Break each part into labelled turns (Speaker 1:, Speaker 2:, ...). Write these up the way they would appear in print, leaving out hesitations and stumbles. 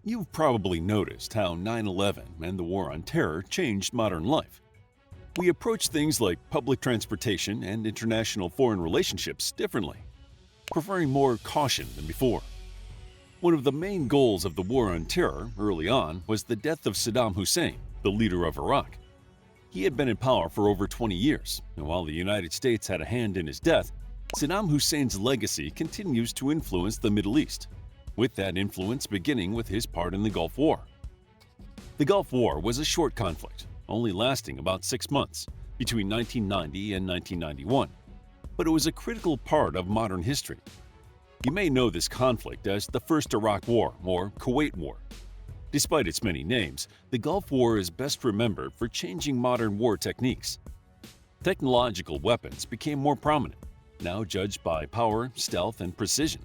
Speaker 1: You've probably noticed how 9/11 and the War on Terror changed modern life. We approach things like public transportation and international foreign relationships differently, preferring more caution than before. One of the main goals of the War on Terror early on was the death of Saddam Hussein, the leader of Iraq. He had been in power for over 20 years, and while the United States had a hand in his death, Saddam Hussein's legacy continues to influence the Middle East, with that influence beginning with his part in the Gulf War. The Gulf War was a short conflict, only lasting about 6 months, between 1990 and 1991, but it was a critical part of modern history. You may know this conflict as the First Iraq War or Kuwait War. Despite its many names, the Gulf War is best remembered for changing modern war techniques. Technological weapons became more prominent, now judged by power, stealth, and precision.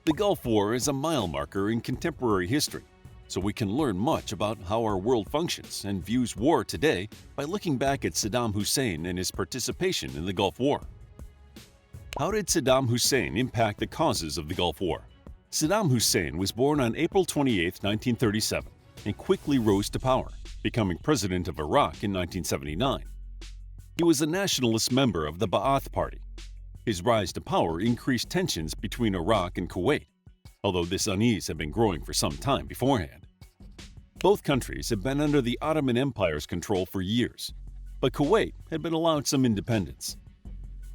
Speaker 1: The Gulf War is a mile marker in contemporary history, so we can learn much about how our world functions and views war today by looking back at Saddam Hussein and his participation in the Gulf War. How did Saddam Hussein impact the causes of the Gulf War? Saddam Hussein was born on April 28, 1937, and quickly rose to power, becoming president of Iraq in 1979. He was a nationalist member of the Ba'ath Party. His rise to power increased tensions between Iraq and Kuwait, although this unease had been growing for some time beforehand. Both countries had been under the Ottoman Empire's control for years, but Kuwait had been allowed some independence.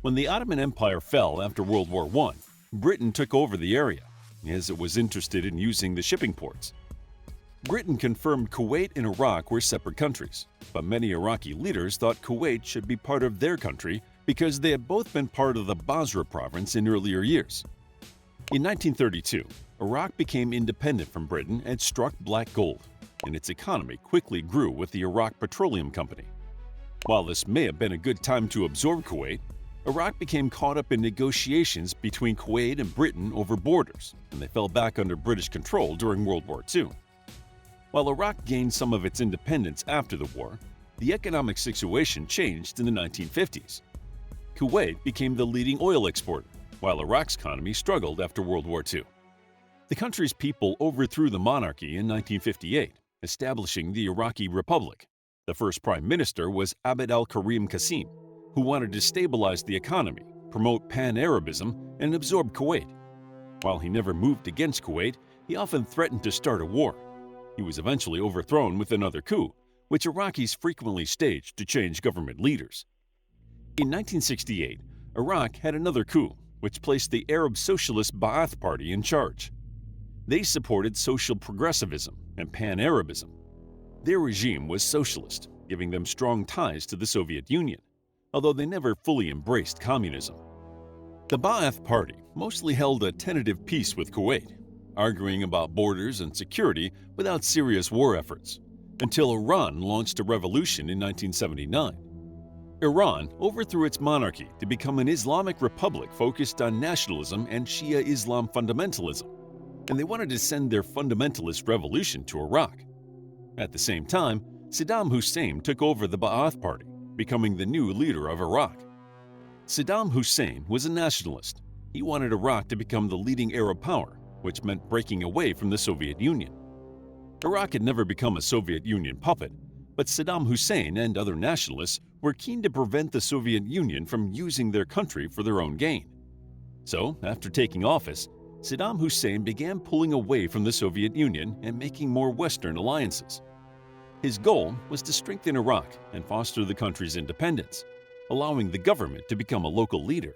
Speaker 1: When the Ottoman Empire fell after World War I, Britain took over the area, as it was interested in using the shipping ports. Britain confirmed Kuwait and Iraq were separate countries, but many Iraqi leaders thought Kuwait should be part of their country because they had both been part of the Basra province in earlier years. In 1932, Iraq became independent from Britain and struck black gold, and its economy quickly grew with the Iraq Petroleum Company. While this may have been a good time to absorb Kuwait, Iraq became caught up in negotiations between Kuwait and Britain over borders, and they fell back under British control during World War II. While Iraq gained some of its independence after the war, the economic situation changed in the 1950s. Kuwait became the leading oil exporter, while Iraq's economy struggled after World War II. The country's people overthrew the monarchy in 1958, establishing the Iraqi Republic. The first prime minister was al-Karim, who wanted to stabilize the economy, promote pan-Arabism, and absorb Kuwait. While he never moved against Kuwait, he often threatened to start a war. He was eventually overthrown with another coup, which Iraqis frequently staged to change government leaders. In 1968, Iraq had another coup, which placed the Arab Socialist Ba'ath Party in charge. They supported social progressivism and pan-Arabism. Their regime was socialist, giving them strong ties to the Soviet Union, although they never fully embraced communism. The Ba'ath Party mostly held a tentative peace with Kuwait, arguing about borders and security without serious war efforts, until Iran launched a revolution in 1979. Iran overthrew its monarchy to become an Islamic republic focused on nationalism and Shia Islam fundamentalism, and they wanted to send their fundamentalist revolution to Iraq. At the same time, Saddam Hussein took over the Ba'ath Party, becoming the new leader of Iraq. Saddam Hussein was a nationalist. He wanted Iraq to become the leading Arab power, which meant breaking away from the Soviet Union. Iraq had never become a Soviet Union puppet, but Saddam Hussein and other nationalists were keen to prevent the Soviet Union from using their country for their own gain. So, after taking office, Saddam Hussein began pulling away from the Soviet Union and making more Western alliances. His goal was to strengthen Iraq and foster the country's independence, allowing the government to become a local leader.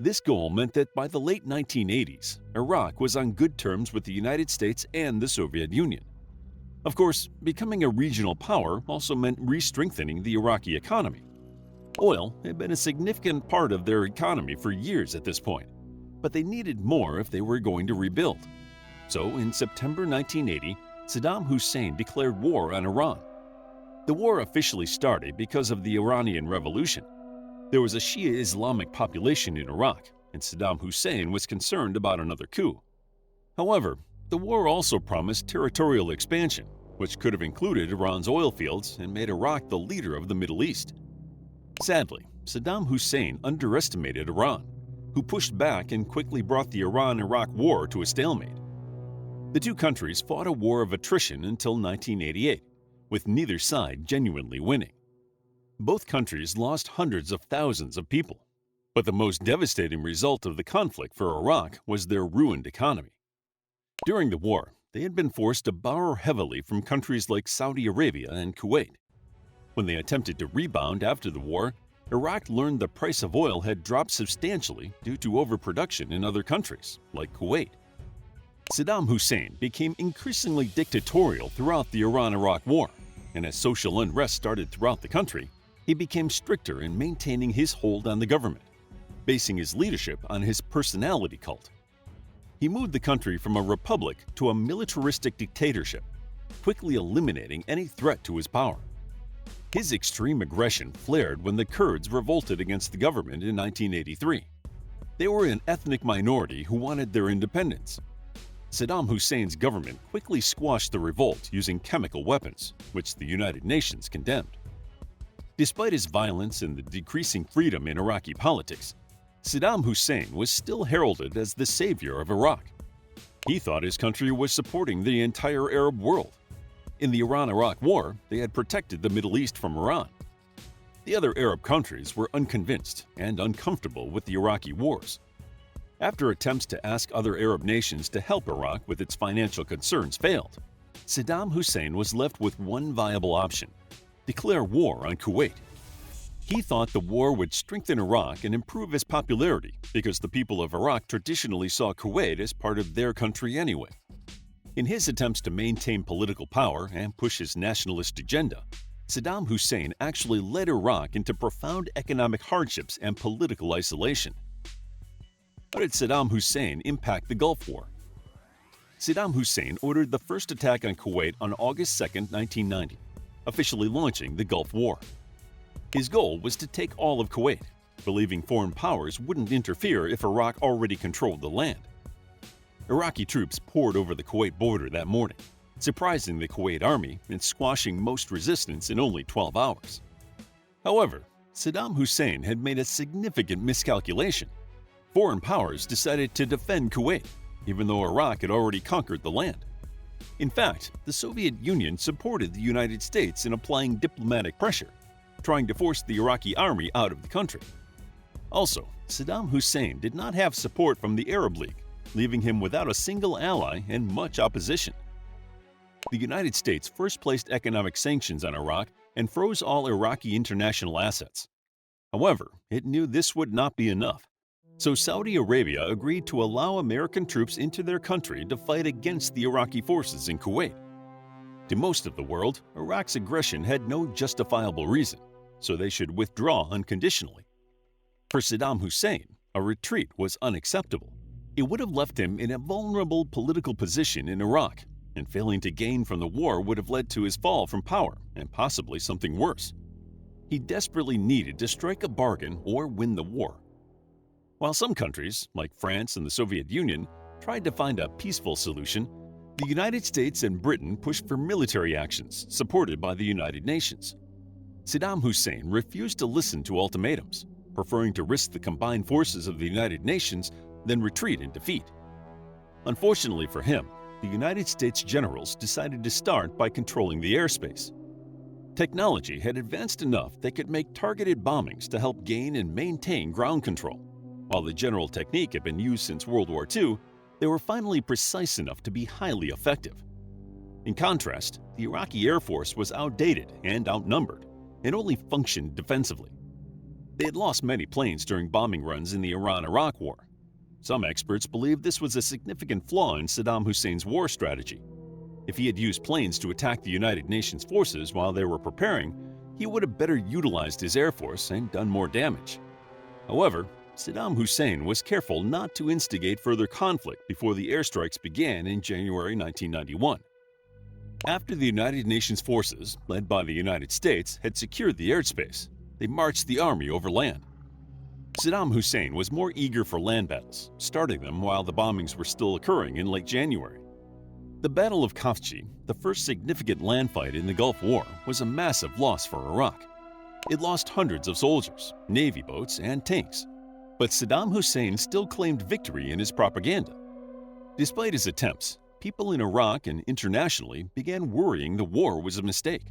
Speaker 1: This goal meant that by the late 1980s, Iraq was on good terms with the United States and the Soviet Union. Of course, becoming a regional power also meant re-strengthening the Iraqi economy. Oil had been a significant part of their economy for years at this point, but they needed more if they were going to rebuild. So, in September 1980, Saddam Hussein declared war on Iran. The war officially started because of the Iranian Revolution. There was a Shia Islamic population in Iraq, and Saddam Hussein was concerned about another coup. However, the war also promised territorial expansion, which could have included Iran's oil fields and made Iraq the leader of the Middle East. Sadly, Saddam Hussein underestimated Iran, who pushed back and quickly brought the Iran-Iraq war to a stalemate. The two countries fought a war of attrition until 1988, with neither side genuinely winning. Both countries lost hundreds of thousands of people, but the most devastating result of the conflict for Iraq was their ruined economy. During the war, they had been forced to borrow heavily from countries like Saudi Arabia and Kuwait. When they attempted to rebound after the war, Iraq learned the price of oil had dropped substantially due to overproduction in other countries, like Kuwait. Saddam Hussein became increasingly dictatorial throughout the Iran-Iraq War, and as social unrest started throughout the country, he became stricter in maintaining his hold on the government, basing his leadership on his personality cult. He moved the country from a republic to a militaristic dictatorship, quickly eliminating any threat to his power. His extreme aggression flared when the Kurds revolted against the government in 1983. They were an ethnic minority who wanted their independence. Saddam Hussein's government quickly squashed the revolt using chemical weapons, which the United Nations condemned. Despite his violence and the decreasing freedom in Iraqi politics, Saddam Hussein was still heralded as the savior of Iraq. He thought his country was supporting the entire Arab world. In the Iran-Iraq War, they had protected the Middle East from Iran. The other Arab countries were unconvinced and uncomfortable with the Iraqi wars. After attempts to ask other Arab nations to help Iraq with its financial concerns failed, Saddam Hussein was left with one viable option: declare war on Kuwait. He thought the war would strengthen Iraq and improve his popularity because the people of Iraq traditionally saw Kuwait as part of their country anyway. In his attempts to maintain political power and push his nationalist agenda, Saddam Hussein actually led Iraq into profound economic hardships and political isolation. How did Saddam Hussein impact the Gulf War? Saddam Hussein ordered the first attack on Kuwait on August 2, 1990, officially launching the Gulf War. His goal was to take all of Kuwait, believing foreign powers wouldn't interfere if Iraq already controlled the land. Iraqi troops poured over the Kuwait border that morning, surprising the Kuwait army and squashing most resistance in only 12 hours. However, Saddam Hussein had made a significant miscalculation. Foreign powers decided to defend Kuwait, even though Iraq had already conquered the land. In fact, the Soviet Union supported the United States in applying diplomatic pressure, trying to force the Iraqi army out of the country. Also, Saddam Hussein did not have support from the Arab League, leaving him without a single ally and much opposition. The United States first placed economic sanctions on Iraq and froze all Iraqi international assets. However, it knew this would not be enough, so Saudi Arabia agreed to allow American troops into their country to fight against the Iraqi forces in Kuwait. To most of the world, Iraq's aggression had no justifiable reason, so they should withdraw unconditionally. For Saddam Hussein, a retreat was unacceptable. It would have left him in a vulnerable political position in Iraq, and failing to gain from the war would have led to his fall from power and possibly something worse. He desperately needed to strike a bargain or win the war. While some countries, like France and the Soviet Union, tried to find a peaceful solution, the United States and Britain pushed for military actions supported by the United Nations. Saddam Hussein refused to listen to ultimatums, preferring to risk the combined forces of the United Nations than retreat in defeat. Unfortunately for him, the United States generals decided to start by controlling the airspace. Technology had advanced enough they could make targeted bombings to help gain and maintain ground control. While the general technique had been used since World War II, they were finally precise enough to be highly effective. In contrast, the Iraqi Air Force was outdated and outnumbered, and only functioned defensively. They had lost many planes during bombing runs in the Iran-Iraq War. Some experts believe this was a significant flaw in Saddam Hussein's war strategy. If he had used planes to attack the United Nations forces while they were preparing, he would have better utilized his air force and done more damage. However, Saddam Hussein was careful not to instigate further conflict before the airstrikes began in January 1991. After the United Nations forces, led by the United States, had secured the airspace, they marched the army over land. Saddam Hussein was more eager for land battles, starting them while the bombings were still occurring in late January. The Battle of Khafji, the first significant land fight in the Gulf War, was a massive loss for Iraq. It lost hundreds of soldiers, navy boats, and tanks. But Saddam Hussein still claimed victory in his propaganda. Despite his attempts, people in Iraq and internationally began worrying the war was a mistake.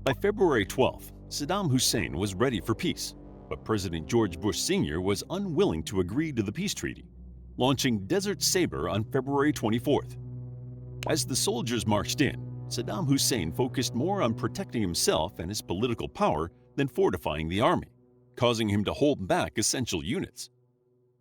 Speaker 1: By February 12th, Saddam Hussein was ready for peace, but President George Bush Sr. was unwilling to agree to the peace treaty, launching Desert Sabre on February 24th. As the soldiers marched in, Saddam Hussein focused more on protecting himself and his political power than fortifying the army, causing him to hold back essential units.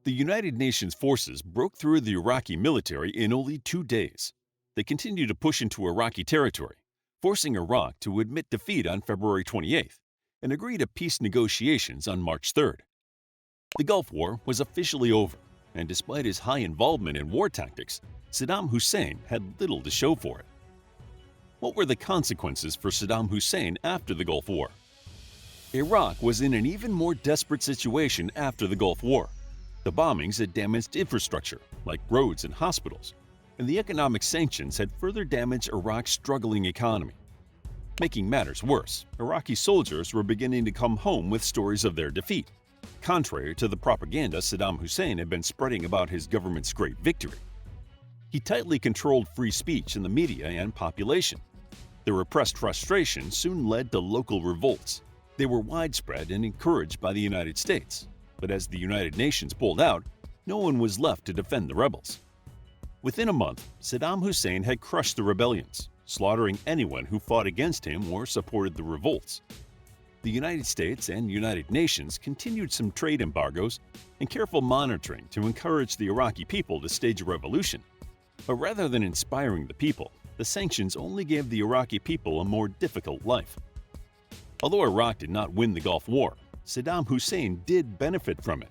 Speaker 1: The United Nations forces broke through the Iraqi military in only 2 days. They continued to push into Iraqi territory, forcing Iraq to admit defeat on February 28th and agree to peace negotiations on March 3rd. The Gulf War was officially over, and despite his high involvement in war tactics, Saddam Hussein had little to show for it. What were the consequences for Saddam Hussein after the Gulf War? Iraq was in an even more desperate situation after the Gulf War. The bombings had damaged infrastructure, like roads and hospitals, and the economic sanctions had further damaged Iraq's struggling economy. Making matters worse, Iraqi soldiers were beginning to come home with stories of their defeat, contrary to the propaganda Saddam Hussein had been spreading about his government's great victory. He tightly controlled free speech in the media and population. The repressed frustration soon led to local revolts. They were widespread and encouraged by the United States, but as the United Nations pulled out, no one was left to defend the rebels. Within a month, Saddam Hussein had crushed the rebellions, slaughtering anyone who fought against him or supported the revolts. The United States and United Nations continued some trade embargoes and careful monitoring to encourage the Iraqi people to stage a revolution. But rather than inspiring the people, the sanctions only gave the Iraqi people a more difficult life. Although Iraq did not win the Gulf War, Saddam Hussein did benefit from it.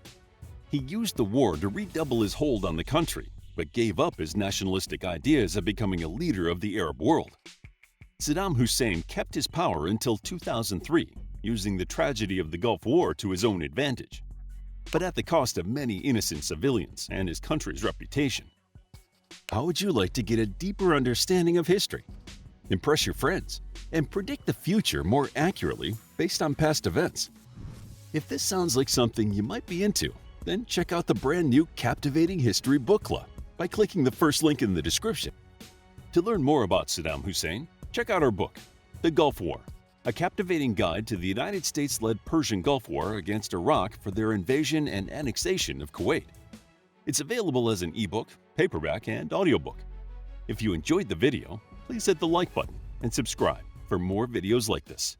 Speaker 1: He used the war to redouble his hold on the country, but gave up his nationalistic ideas of becoming a leader of the Arab world. Saddam Hussein kept his power until 2003, using the tragedy of the Gulf War to his own advantage, but at the cost of many innocent civilians and his country's reputation. How would you like to get a deeper understanding of history, impress your friends, and predict the future more accurately based on past events? If this sounds like something you might be into, then check out the brand new Captivating History Book Club by clicking the first link in the description. To learn more about Saddam Hussein, check out our book, The Gulf War, a captivating guide to the United States-led Persian Gulf War against Iraq for their invasion and annexation of Kuwait. It's available as an ebook, paperback, and audiobook. If you enjoyed the video, please hit the like button and subscribe for more videos like this.